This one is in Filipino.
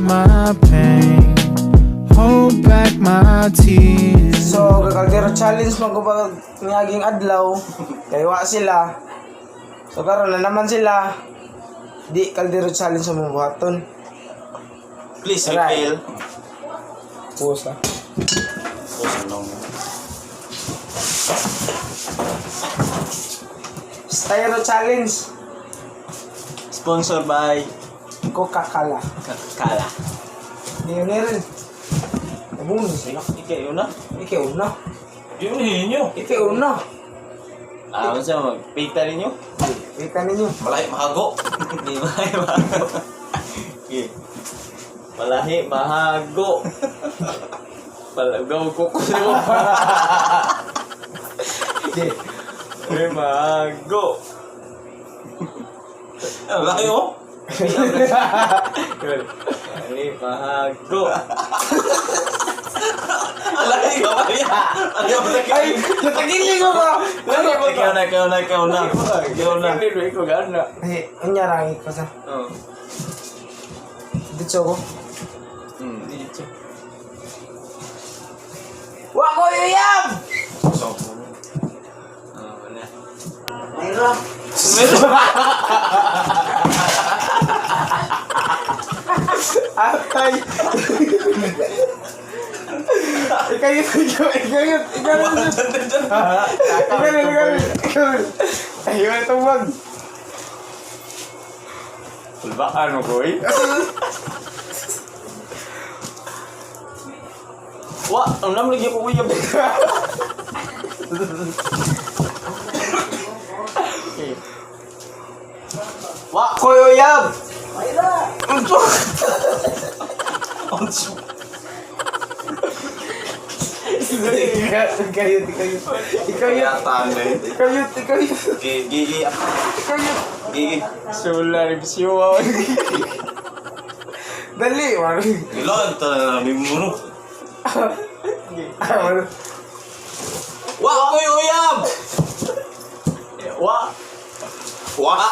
my pain, hold back my tears. So, kakaldero challenge magkupag ngaging adlaw. Kaywa sila. So, karon na naman sila. Di kaldero challenge sa mga buhaton. Please, Right. refill. Pusa. Styro challenge. Sponsored by Coca-Cola. Kala. Ngayon na rin. Nabunod sila. Ikaw na. Ikaw na. Yun ninyo. Ikaw na. Ah, ano siya magpita ninyo? Kita ninyo. Malahi mahago. Hindi malahi mahago. Okay. Malahi mahago. Palagaw ko ko mo. Okay. Malahi mahago. Ah, laki mo? Malahi mahago. Laki ka ba yan? Ay, natagiling ako. Ikaw na. Ikaw na. Ay, anyarang ko sa. Oh. Dito ko. Dito. Wako yuyam! So, wala. Mayroon. Atay. Ikaw yun. Ayaw na tumag. Pulbakan mo, boy. Wah, ang naman lagi po kuya. Wah, Koyoyam! Ikaw yun. Gigi. Gigi. Sular, siwa. Dali, wala. Ilon, ta mimuro. Wala. Wah, ko uyab. Wah. Wah.